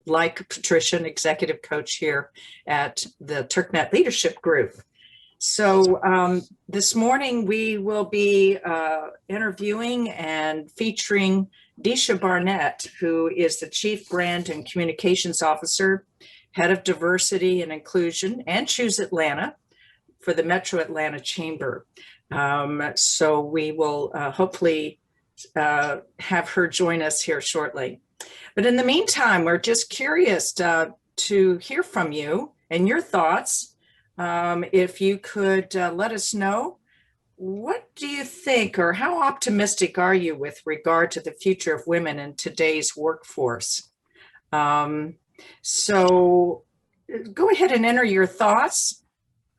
like Patricia, an executive coach here at the TurkNet Leadership Group. So this morning we will be interviewing and featuring Disha Barnett, who is the Chief Brand and Communications Officer, Head of Diversity and Inclusion, and Choose Atlanta for the Metro Atlanta Chamber. So we will hopefully have her join us here shortly. But in the meantime, we're just curious to hear from you and your thoughts. If you could let us know, what do you think, or how optimistic are you with regard to the future of women in today's workforce? So go ahead and enter your thoughts.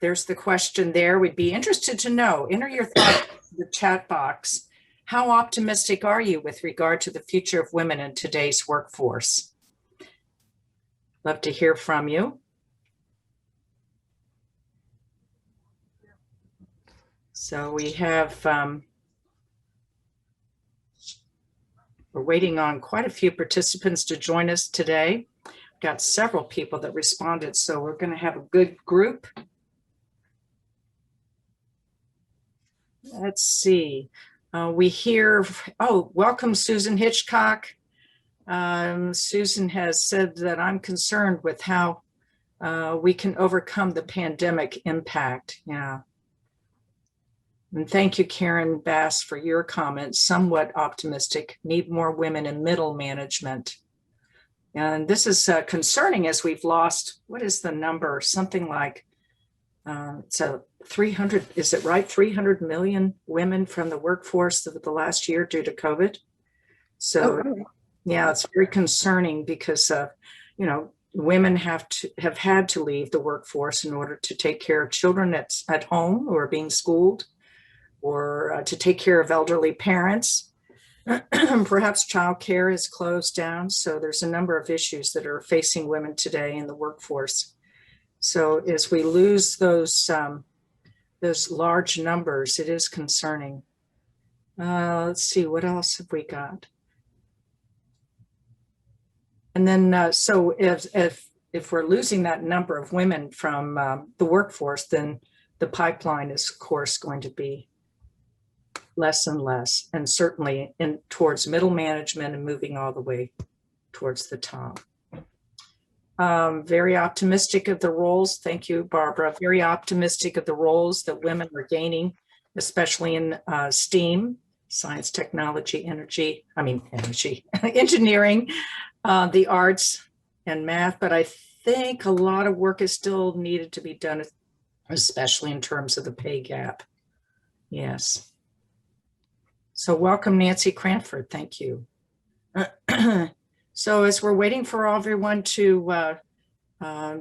There's the question there. We'd be interested to know. Enter your thoughts in the chat box. How optimistic are you with regard to the future of women in today's workforce? Love to hear from you. So we have, we're waiting on quite a few participants to join us today. We've got several people that responded, so we're going to have a good group. Let's see. We hear, welcome Susan Hitchcock. Susan has said that I'm concerned with how we can overcome the pandemic impact. Yeah. And thank you, Karen Bass, for your comments. Somewhat optimistic, need more women in middle management. And this is concerning as we've lost, what is the number? Something like, it's a 300, is it right? 300 million women from the workforce of the last year due to COVID. So yeah, it's very concerning because, women have had to leave the workforce in order to take care of children at home who are being schooled, or to take care of elderly parents. Perhaps childcare is closed down. So there's a number of issues that are facing women today in the workforce. So as we lose those large numbers, it is concerning. Let's see, what else have we got? And then, so if we're losing that number of women from the workforce, then the pipeline is, of course, going to be less and less, and certainly towards middle management and moving all the way towards the top. Very optimistic of the roles. Thank you, Barbara. Very optimistic of the roles that women are gaining, especially in STEAM, science, technology, engineering, the arts and math. But I think a lot of work is still needed to be done, especially in terms of the pay gap. Yes. So welcome, Nancy Cranford. Thank you. So as we're waiting for everyone to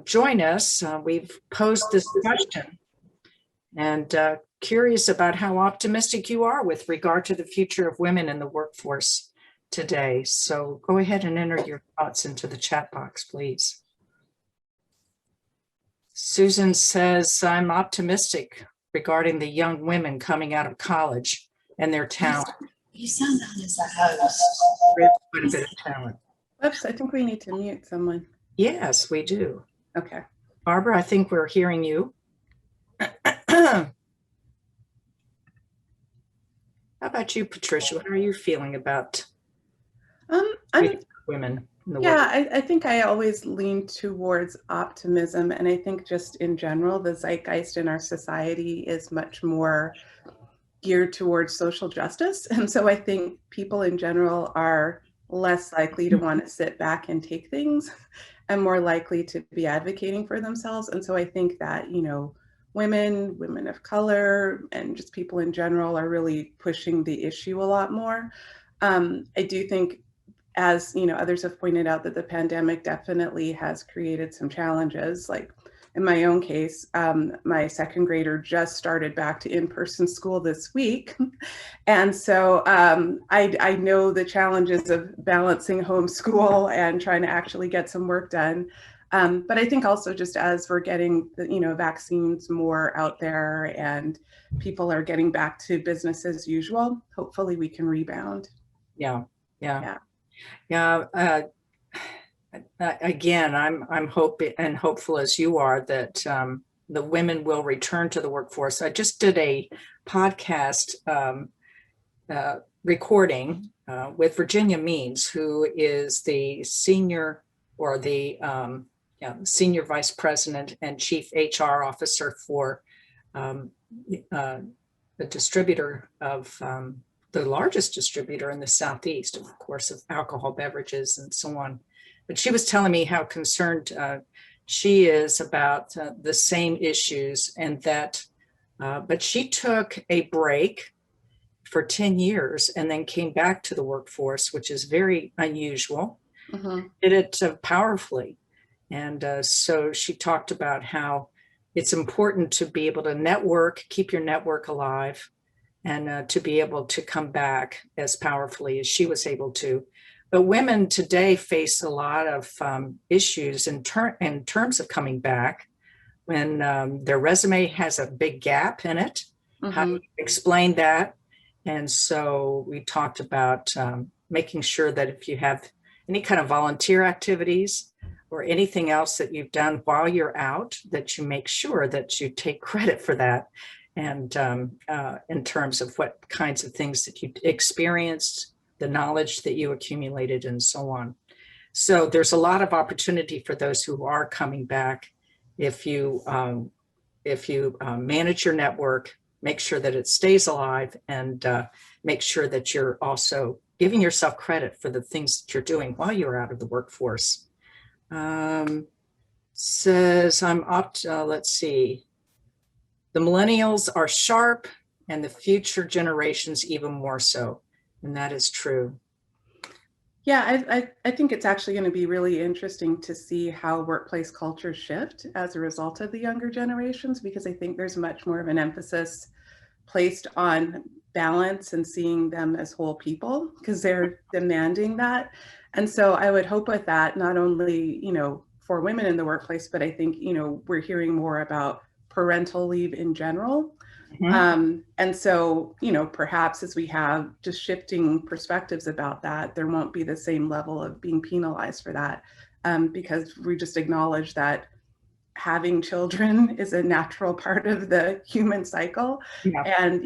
join us, we've posed this question, and curious about how optimistic you are with regard to the future of women in the workforce today. So go ahead and enter your thoughts into the chat box, please. Susan says, I'm optimistic regarding the young women coming out of college and their talent. You sound on as a host. Quite a bit of talent. Oops, I think we need to mute someone. Yes, we do. Okay. Barbara, I think we're hearing you. How about you, Patricia? How are you feeling about women in the world? I think I always lean towards optimism. And I think just in general, the zeitgeist in our society is much more geared towards social justice. And so I think people in general are less likely to want to sit back and take things and more likely to be advocating for themselves. And so I think that, women of color, and just people in general are really pushing the issue a lot more. I do think, as others have pointed out, that the pandemic definitely has created some challenges. Like in my own case, my second grader just started back to in-person school this week. And so I know the challenges of balancing homeschool and trying to actually get some work done. But I think also just as we're getting the, vaccines more out there and people are getting back to business as usual, hopefully we can rebound. Yeah. again, I'm hoping and hopeful as you are that the women will return to the workforce. I just did a podcast recording with Virginia Means, who is the senior or the senior vice president and chief HR officer for the distributor of the largest distributor in the Southeast, of course, of alcohol beverages and so on. But she was telling me how concerned she is about the same issues, and that, but she took a break for 10 years and then came back to the workforce, which is very unusual. Did it powerfully. And so she talked about how it's important to be able to network, keep your network alive, and to be able to come back as powerfully as she was able to. But women today face a lot of issues in terms of coming back when their resume has a big gap in it. How do you explain that? And so we talked about making sure that if you have any kind of volunteer activities or anything else that you've done while you're out, that you make sure that you take credit for that. And in terms of what kinds of things that you experienced, the knowledge that you accumulated, and so on. So there's a lot of opportunity for those who are coming back if you manage your network, make sure that it stays alive, and make sure that you're also giving yourself credit for the things that you're doing while you're out of the workforce. Says let's see. The millennials are sharp and the future generations even more so. And that is true. Yeah, I think it's actually going to be really interesting to see how workplace cultures shift as a result of the younger generations, because I think there's much more of an emphasis placed on balance and seeing them as whole people, because they're demanding that. And so I would hope with that, not only, for women in the workplace, but I think, we're hearing more about parental leave in general. And so, perhaps as we have just shifting perspectives about that, there won't be the same level of being penalized for that, because we just acknowledge that having children is a natural part of the human cycle. And,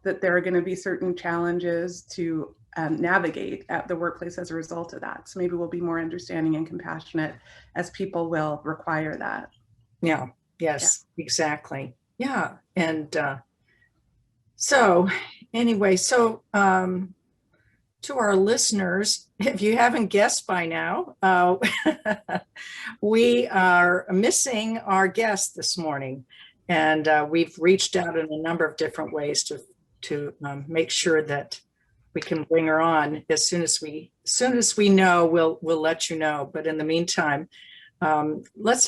that there are going to be certain challenges to navigate at the workplace as a result of that. So maybe we'll be more understanding and compassionate as people will require that. Yes, exactly. Yeah. And so anyway, to our listeners, if you haven't guessed by now, we are missing our guest this morning. And we've reached out in a number of different ways to make sure that we can bring her on. As soon as we know, we'll let you know. But in the meantime, let's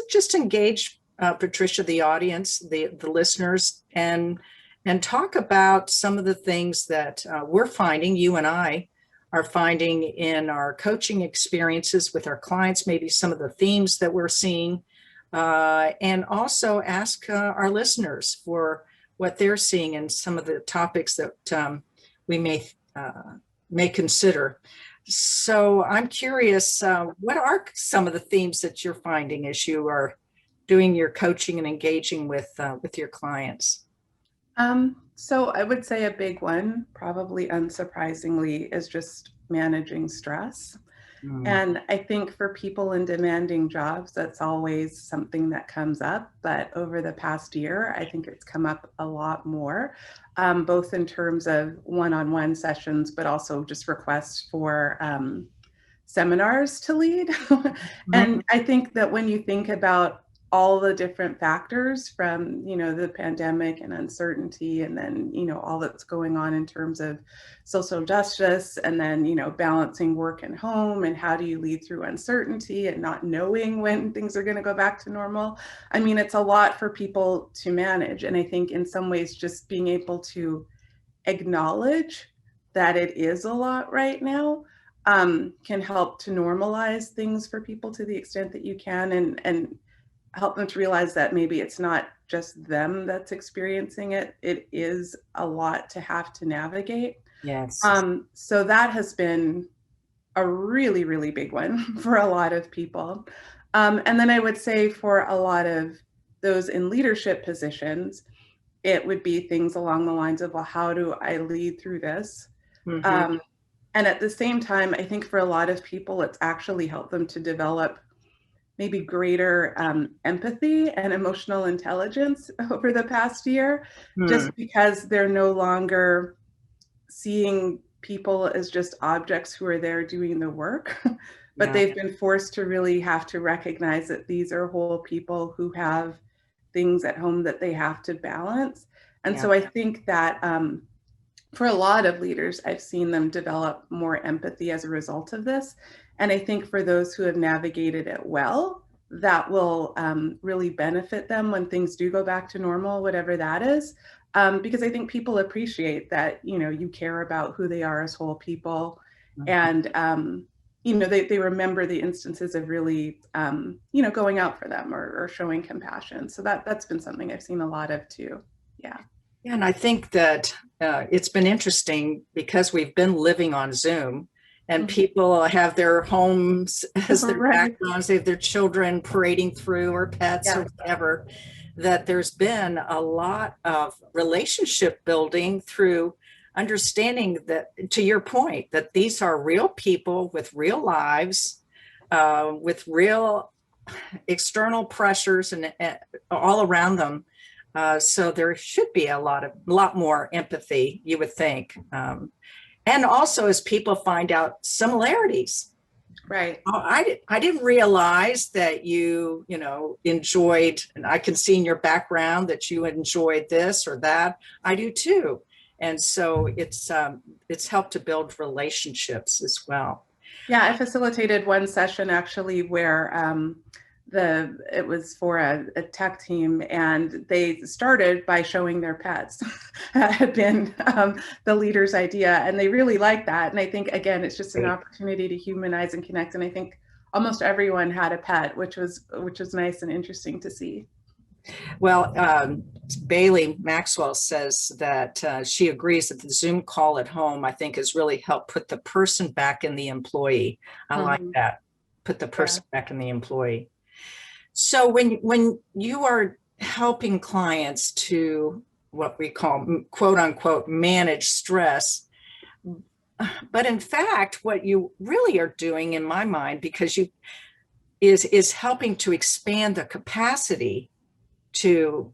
just engage Patricia, the audience, the listeners, and talk about some of the things that we're finding, you and I are finding in our coaching experiences with our clients, maybe some of the themes that we're seeing, and also ask our listeners for what they're seeing and some of the topics that we may consider. So I'm curious, what are some of the themes that you're finding as you are doing your coaching and engaging with your clients? So I would say a big one, probably unsurprisingly, is just managing stress. And I think for people in demanding jobs, that's always something that comes up. But over the past year, I think it's come up a lot more, both in terms of one-on-one sessions, but also just requests for seminars to lead. And I think that when you think about all the different factors from, the pandemic and uncertainty, and then, all that's going on in terms of social justice, and then, balancing work and home, and how do you lead through uncertainty and not knowing when things are going to go back to normal. I mean, it's a lot for people to manage. And I think in some ways, just being able to acknowledge that it is a lot right now can help to normalize things for people to the extent that you can, and help them to realize that maybe it's not just them that's experiencing it. It is a lot to have to navigate. Yes. So that has been a really, really big one for a lot of people. And then I would say for a lot of those in leadership positions, it would be things along the lines of, well, how do I lead through this? Mhm. And at the same time, I think for a lot of people, it's actually helped them to develop maybe greater empathy and emotional intelligence over the past year, Hmm. just because they're no longer seeing people as just objects who are there doing the work, but Yeah. they've been forced to really have to recognize that these are whole people who have things at home that they have to balance. And Yeah. so I think that for a lot of leaders, I've seen them develop more empathy as a result of this. And I think for those who have navigated it well, that will really benefit them when things do go back to normal, whatever that is. Because I think people appreciate that, you care about who they are as whole people. And, they remember the instances of really, going out for them or showing compassion. So that's been something I've seen a lot of too. Yeah. Yeah, and I think that it's been interesting because we've been living on Zoom and people have their homes as their Right. backgrounds, they have their children parading through or pets or Yeah. whatever, that there's been a lot of relationship building through understanding that, to your point, that these are real people with real lives, with real external pressures and all around them. So there should be a lot more empathy, you would think. And also as people find out similarities. Right. Oh, I didn't realize that you enjoyed, and I can see in your background that you enjoyed this or that. I do too. And so it's helped to build relationships as well. Yeah, I facilitated one session actually where it was for a tech team, and they started by showing their pets. That had been the leader's idea, and they really liked that. And I think again, it's just an opportunity to humanize and connect. And I think almost everyone had a pet, which was nice and interesting to see. Well, Bailey Maxwell says that she agrees that the Zoom call at home, I think, has really helped put the person back in the employee. I like that. Put the person back in the employee. So when you are helping clients to what we call quote unquote manage stress, but in fact, what you really are doing, in my mind, because you is helping to expand the capacity to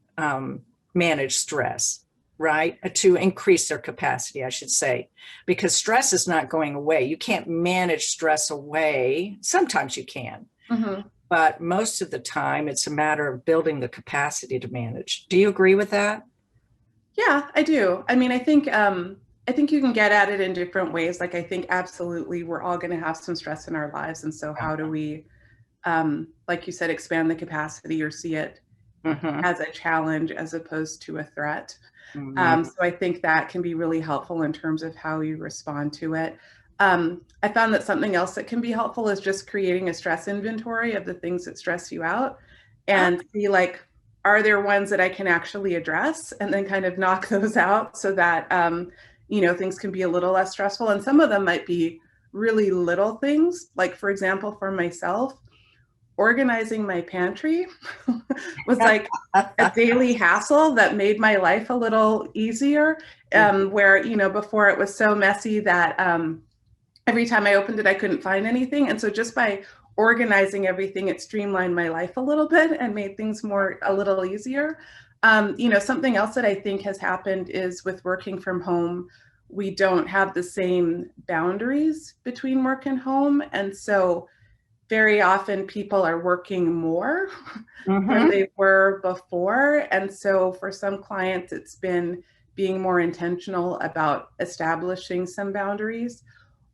manage stress, right? To increase their capacity, I should say, because stress is not going away. You can't manage stress away. Sometimes you can, but most of the time it's a matter of building the capacity to manage. Do you agree with that? Yeah, I do. I mean, I think you can get at it in different ways. Like, I think absolutely we're all going to have some stress in our lives. And so how do we, like you said, expand the capacity or see it as a challenge as opposed to a threat? So I think that can be really helpful in terms of how you respond to it. I found that something else that can be helpful is just creating a stress inventory of the things that stress you out and see, like, are there ones that I can actually address, and then kind of knock those out so that, things can be a little less stressful. And some of them might be really little things. Like, for example, for myself, organizing my pantry was like a daily hassle that made my life a little easier. Where, before it was so messy that every time I opened it, I couldn't find anything. And so just by organizing everything, it streamlined my life a little bit and made things a little easier. Something else that I think has happened is with working from home, we don't have the same boundaries between work and home. And so very often people are working more than they were before. And so for some clients, it's been being more intentional about establishing some boundaries.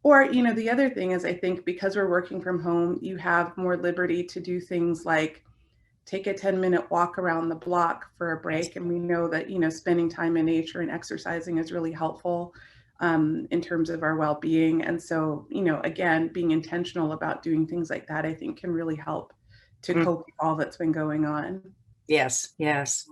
Or, the other thing is, I think because we're working from home, you have more liberty to do things like take a 10-minute walk around the block for a break. And we know that, spending time in nature and exercising is really helpful in terms of our well-being. And so, again, being intentional about doing things like that, I think can really help to cope with all that's been going on. Yes, yes.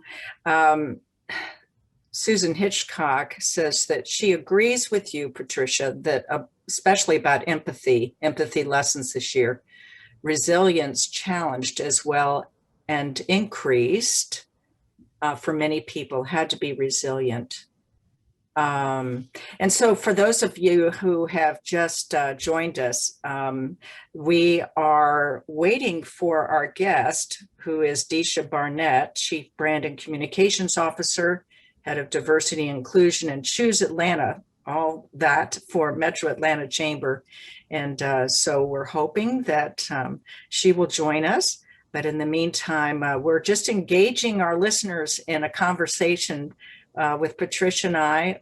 Susan Hitchcock says that she agrees with you, Patricia, that especially about empathy lessons this year. Resilience challenged as well and increased for many people, had to be resilient. And so for those of you who have just joined us, we are waiting for our guest, who is Deisha Barnett, Chief Brand and Communications Officer, Head of Diversity and Inclusion, and Choose Atlanta, all that for Metro Atlanta Chamber. And so we're hoping that she will join us. But in the meantime, we're just engaging our listeners in a conversation with Patricia and I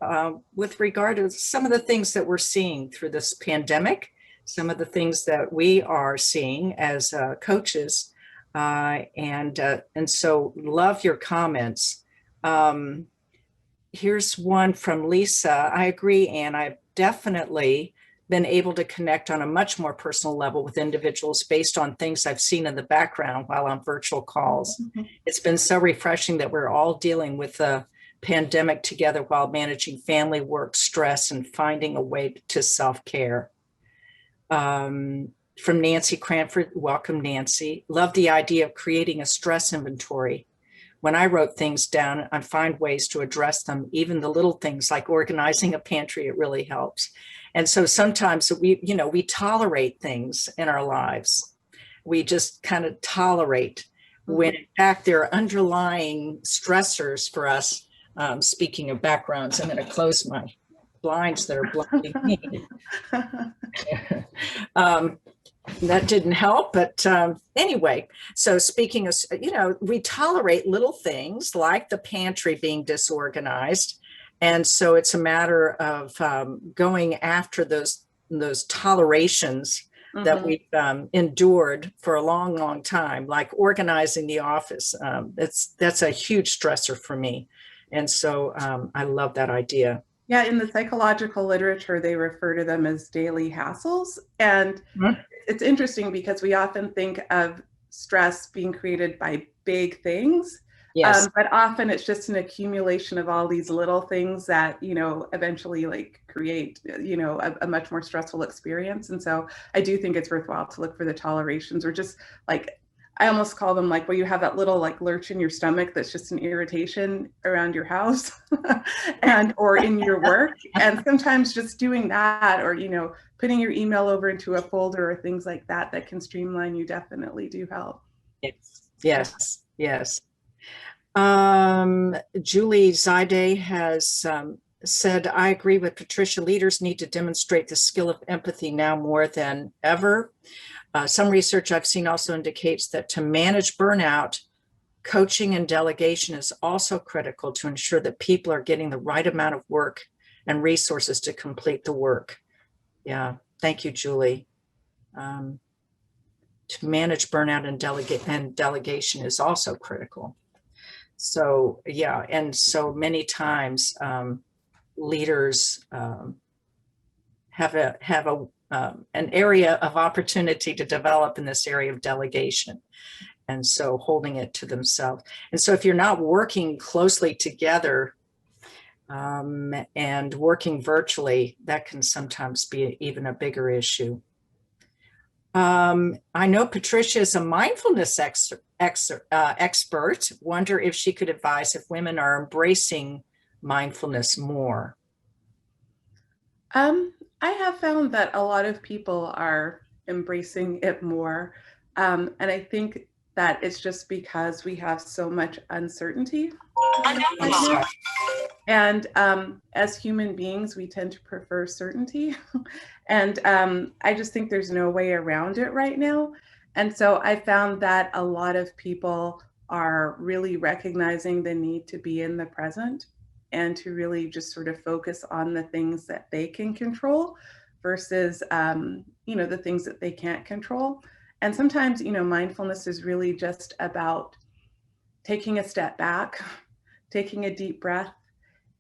with regard to some of the things that we're seeing through this pandemic, some of the things that we are seeing as coaches. And so love your comments. Here's one from Lisa. I agree, Anne. I've definitely been able to connect on a much more personal level with individuals based on things I've seen in the background while on virtual calls. Mm-hmm. It's been so refreshing that we're all dealing with the pandemic together while managing family, work, stress, and finding a way to self-care. From Nancy Cranford, welcome, Nancy. Love the idea of creating a stress inventory. When I wrote things down, I find ways to address them, even the little things like organizing a pantry, it really helps. And so sometimes we tolerate things in our lives. We just kind of tolerate when in fact there are underlying stressors for us. Speaking of backgrounds, I'm going to close my blinds that are blocking me. That didn't help, but anyway, so speaking of, we tolerate little things like the pantry being disorganized. And so it's a matter of going after those tolerations that we've endured for a long, long time, like organizing the office. That's a huge stressor for me. And so I love that idea. Yeah, in the psychological literature, they refer to them as daily hassles. And it's interesting because we often think of stress being created by big things. Yes. But often it's just an accumulation of all these little things that, eventually create, a much more stressful experience. And so I do think it's worthwhile to look for the tolerations, or just I almost call them where you have that little lurch in your stomach that's just an irritation around your house or in your work. And sometimes just doing that, or, putting your email over into a folder or things like that can streamline you, definitely do help. Yes. Julie Zaide has said, I agree with Patricia. Leaders need to demonstrate the skill of empathy now more than ever. Some research I've seen also indicates that to manage burnout, coaching and delegation is also critical to ensure that people are getting the right amount of work and resources to complete the work. Yeah, thank you, Julie. To manage burnout and delegation is also critical. So, yeah, and so many times leaders have an area of opportunity to develop in this area of delegation, and so holding it to themselves. And so if you're not working closely together and working virtually, that can sometimes be even a bigger issue. I know Patricia is a mindfulness expert. Wonder if she could advise if women are embracing mindfulness more. I have found that a lot of people are embracing it more. And I think that it's just because we have so much uncertainty. And as human beings, we tend to prefer certainty. And I just think there's no way around it right now. And so I found that a lot of people are really recognizing the need to be in the present and to really just sort of focus on the things that they can control versus, the things that they can't control. And sometimes, mindfulness is really just about taking a step back, taking a deep breath,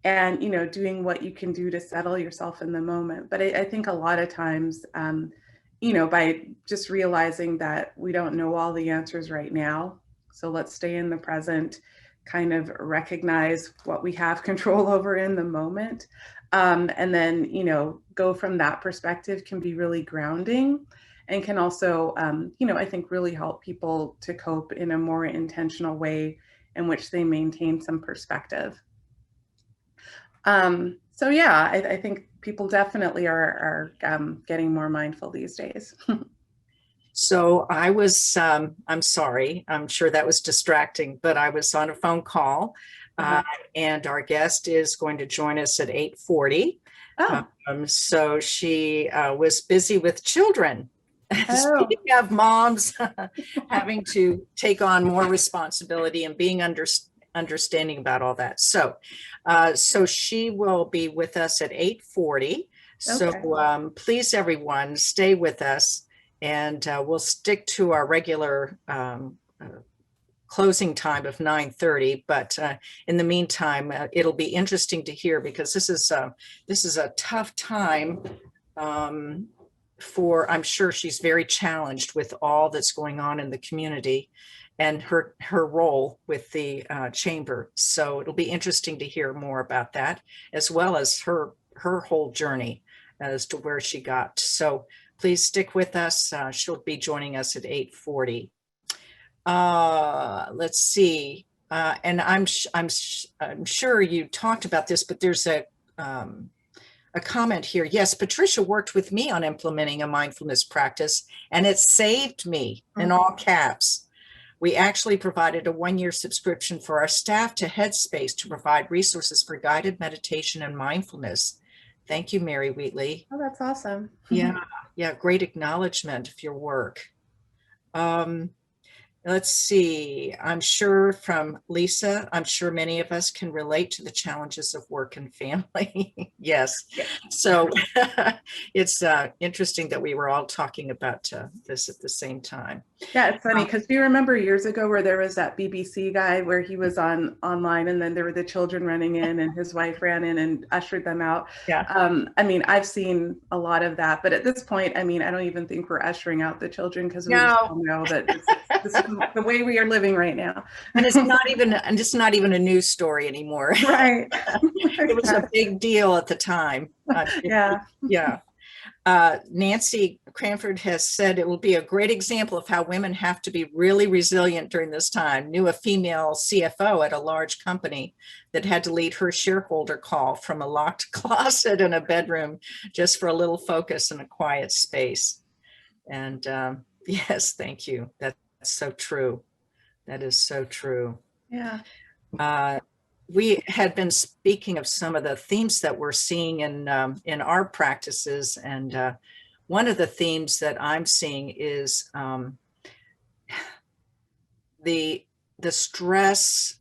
and, doing what you can do to settle yourself in the moment. But I think a lot of times, by just realizing that we don't know all the answers right now, so let's stay in the present, kind of recognize what we have control over in the moment. And then, you know, go from that perspective can be really grounding and can also, you know, I think really help people to cope in a more intentional way in which they maintain some perspective. So yeah, I think people definitely are getting more mindful these days. So I was, I'm sorry, I'm sure that was distracting, but I was on a phone call and our guest is going to join us at 8:40. Oh, So she was busy with children. oh, Speaking of moms having to take on more responsibility and being understanding about all that. So, so she will be with us at 8:40. So okay. please, everyone, stay with us and we'll stick to our regular closing time of 9:30. But in the meantime, it'll be interesting to hear because this is a tough time for, I'm sure she's very challenged with all that's going on in the community and her role with the chamber. So it'll be interesting to hear more about that, as well as her whole journey as to where she got. So please stick with us. She'll be joining us at 8:40. Let's see. And I'm sure you talked about this, but there's a comment here. Yes, Patricia worked with me on implementing a mindfulness practice and it saved me, in all caps. We actually provided a 1-year subscription for our staff to Headspace to provide resources for guided meditation and mindfulness. Thank you, Mary Wheatley. Oh, that's awesome. Yeah, yeah, great acknowledgement of your work. Let's see, I'm sure from Lisa, I'm sure many of us can relate to the challenges of work and family. Yes. So it's interesting that we were all talking about this at the same time. Yeah, it's funny because do you remember years ago where there was that BBC guy where he was online and then there were the children running in and his wife ran in and ushered them out. Yeah. I mean, I've seen a lot of that, but at this point, I mean, I don't even think we're ushering out the children because we just all know that this is the way we are living right now. And it's not even a news story anymore. Right. It was a big deal at the time. Yeah. Yeah. Nancy Cranford has said it will be a great example of how women have to be really resilient during this time. Knew a female CFO at a large company that had to lead her shareholder call from a locked closet in a bedroom just for a little focus in a quiet space. And yes, thank you. That's so true. That is so true. Yeah. We had been speaking of some of the themes that we're seeing in our practices, and one of the themes that I'm seeing is the stress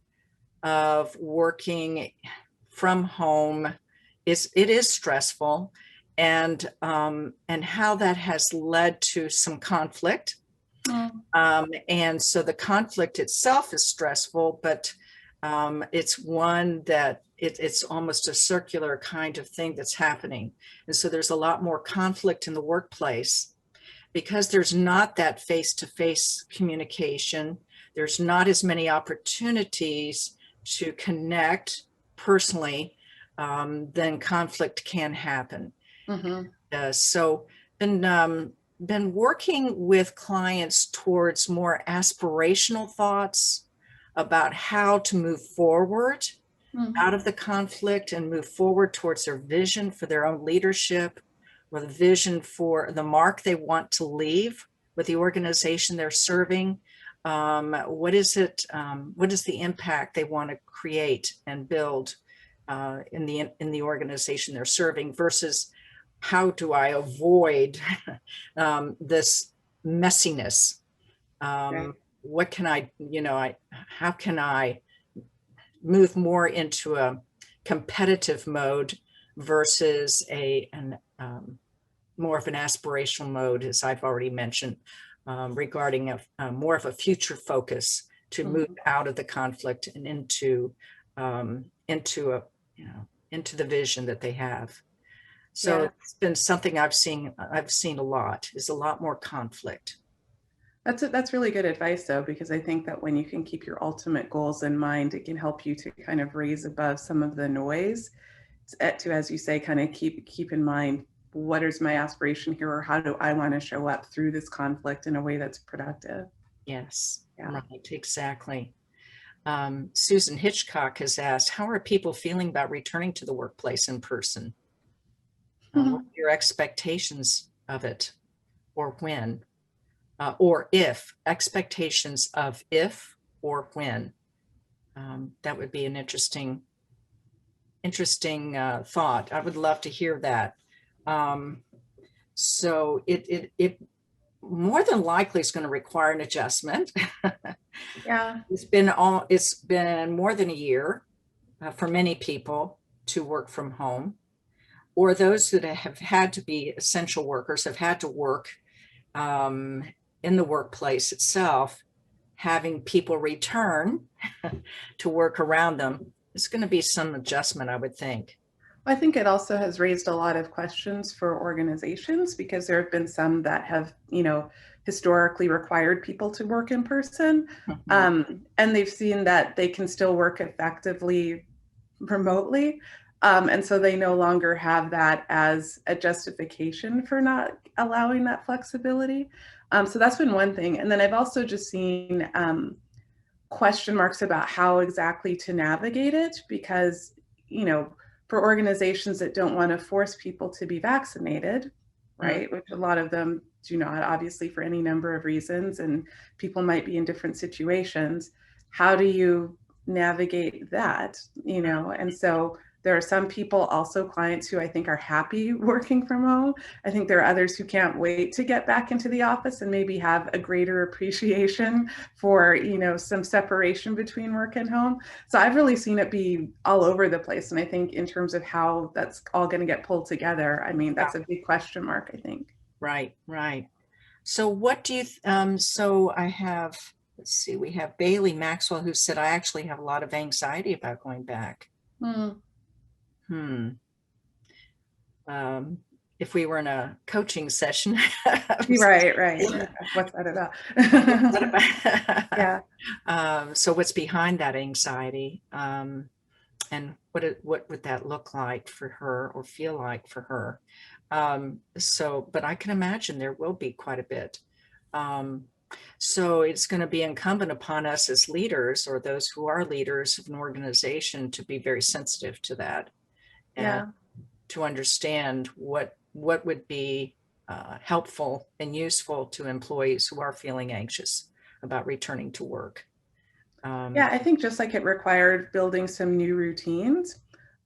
of working from home. It is stressful, and how that has led to some conflict. And so the conflict itself is stressful, but it's one that it's almost a circular kind of thing that's happening. And so there's a lot more conflict in the workplace because there's not that face-to-face communication. There's not as many opportunities to connect personally, then conflict can happen. Mm-hmm. So been working with clients towards more aspirational thoughts about how to move forward out of the conflict and move forward towards their vision for their own leadership, or the vision for the mark they want to leave with the organization they're serving. What is it? What is the impact they want to create and build in the organization they're serving, versus how do I avoid this messiness? Right. What can I, how can I move more into a competitive mode versus more of an aspirational mode, as I've already mentioned, regarding more of a future focus to move out of the conflict and into the vision that they have. So yeah. It's been something I've seen a lot, is a lot more conflict. That's really good advice, though, because I think that when you can keep your ultimate goals in mind, it can help you to kind of raise above some of the noise to, as you say, kind of keep in mind, what is my aspiration here, or how do I want to show up through this conflict in a way that's productive? Yes, Yeah. right, exactly. Susan Hitchcock has asked, how are people feeling about returning to the workplace in person? What are your expectations of it, or when, or if, expectations of if or when? That would be an interesting thought. I would love to hear that. So it more than likely is going to require an adjustment. Yeah. It's been more than a year for many people to work from home, or those that have had to be essential workers have had to work in the workplace itself. Having people return to work around them, it's going to be some adjustment, I would think. I think it also has raised a lot of questions for organizations, because there have been some that have, historically required people to work in person. Mhm. And they've seen that they can still work effectively remotely. And so they no longer have that as a justification for not allowing that flexibility. So that's been one thing. And then I've also just seen question marks about how exactly to navigate it, because, for organizations that don't want to force people to be vaccinated, right, which a lot of them do not, obviously, for any number of reasons, and people might be in different situations. How do you navigate that? And so there are some people, also clients, who I think are happy working from home. I think there are others who can't wait to get back into the office and maybe have a greater appreciation for, some separation between work and home. So I've really seen it be all over the place. And I think in terms of how that's all going to get pulled together, I mean, that's a big question mark, I think. Right. So what do you, so I have, let's see, we have Bailey Maxwell, who said, I actually have a lot of anxiety about going back. If we were in a coaching session. Right. What's that about? Yeah. So what's behind that anxiety? And what would that look like for her, or feel like for her? But I can imagine there will be quite a bit. So it's going to be incumbent upon us as leaders, or those who are leaders of an organization, to be very sensitive to that, and to understand what would be helpful and useful to employees who are feeling anxious about returning to work. I think just like it required building some new routines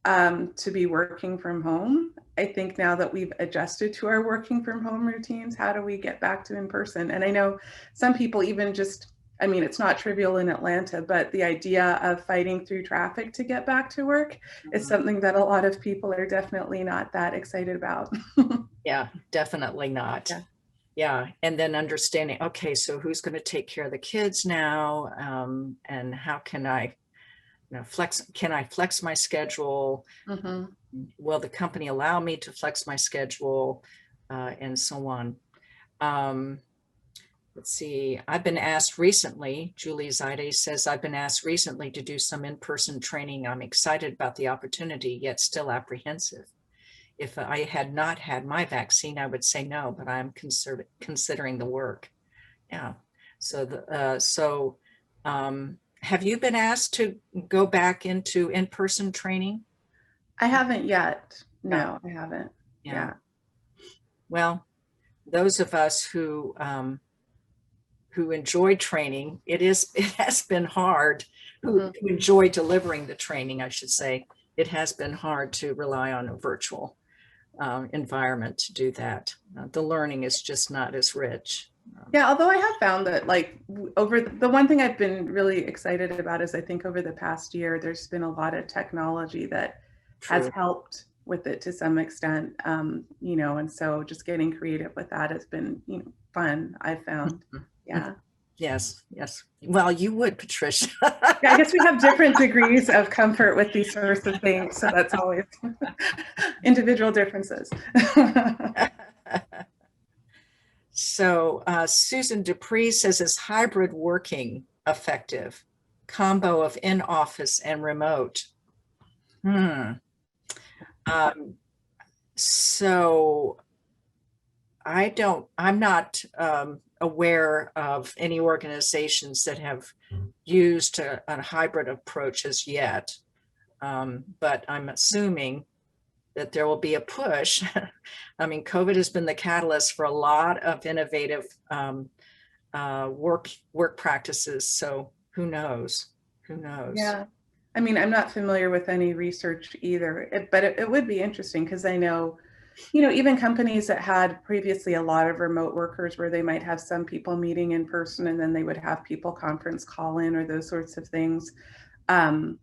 to be working from home, I think now that we've adjusted to our working from home routines, how do we get back to in person? And I know some people even just, I mean, it's not trivial in Atlanta, but the idea of fighting through traffic to get back to work is something that a lot of people are definitely not that excited about. Yeah, definitely not. Yeah. And then understanding, okay, so who's going to take care of the kids now? And how can I, can I flex my schedule? Will the company allow me to flex my schedule? And so on. Let's see, I've been asked recently, Julie Zaide says, I've been asked recently to do some in-person training. I'm excited about the opportunity, yet still apprehensive. If I had not had my vaccine, I would say no, but I'm considering the work. Yeah. So have you been asked to go back into in-person training? I haven't yet. No, I haven't. Yeah. Well, those of us who enjoy training, it has been hard, who enjoy delivering the training, I should say. It has been hard to rely on a virtual environment to do that. The learning is just not as rich. Yeah, although I have found that, like, the one thing I've been really excited about is I think over the past year, there's been a lot of technology that has helped with it to some extent, and so just getting creative with that has been, fun, I've found. Yeah. Yes. Well, you would, Patricia. Yeah, I guess we have different degrees of comfort with these sorts of things, so that's always individual differences. So Susan Dupree says, is hybrid working effective? Combo of in-office and remote. Um, so I'm not aware of any organizations that have used a hybrid approach as yet. But I'm assuming that there will be a push. I mean, COVID has been the catalyst for a lot of innovative work practices. So who knows? Who knows? Yeah. I mean, I'm not familiar with any research either, but it would be interesting because I know, even companies that had previously a lot of remote workers where they might have some people meeting in person and then they would have people conference call in or those sorts of things, um,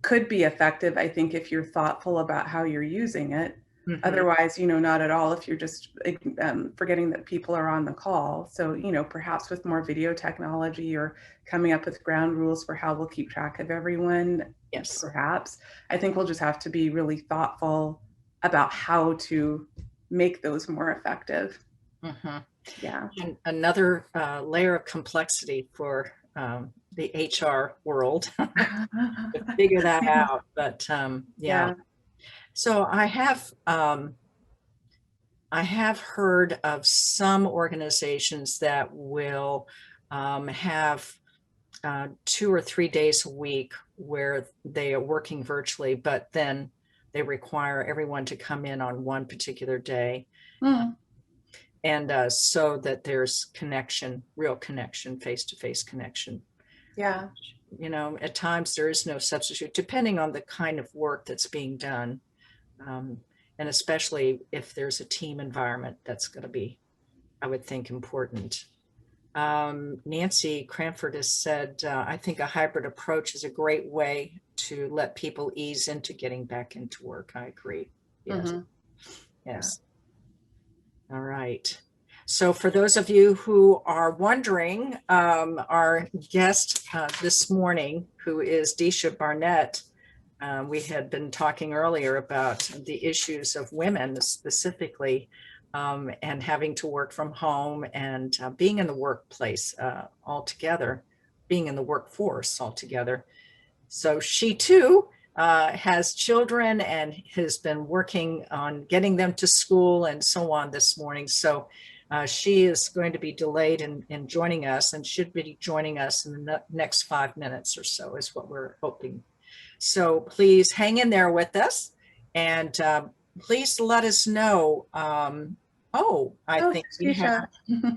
could be effective, I think, if you're thoughtful about how you're using it. Mhm. Otherwise, not at all if you're just forgetting that people are on the call. So, perhaps with more video technology or coming up with ground rules for how we'll keep track of everyone, Yes. perhaps. I think we'll just have to be really thoughtful about how to make those more effective. Mhm. Yeah. And another layer of complexity for the HR world to figure that out. But yeah. So I have heard of some organizations that will have 2 or 3 days a week where they are working virtually, but then they require everyone to come in on one particular day. Mm. And so that there's connection, real connection, face-to-face connection. Yeah. At times there is no substitute, depending on the kind of work that's being done. And especially if there's a team environment, that's going to be, I would think, important. Nancy Cranford has said, I think a hybrid approach is a great way to let people ease into getting back into work. I agree. Yes. Mhm. Yes. All right. So for those of you who are wondering, our guest this morning, who is Deisha Barnett, we had been talking earlier about the issues of women specifically, and having to work from home and being in the workplace altogether, being in the workforce altogether. So she too has children and has been working on getting them to school and so on this morning. So she is going to be delayed in joining us and should be joining us in the next 5 minutes or so is what we're hoping. So please hang in there with us and please let us know. I think we have Patricia.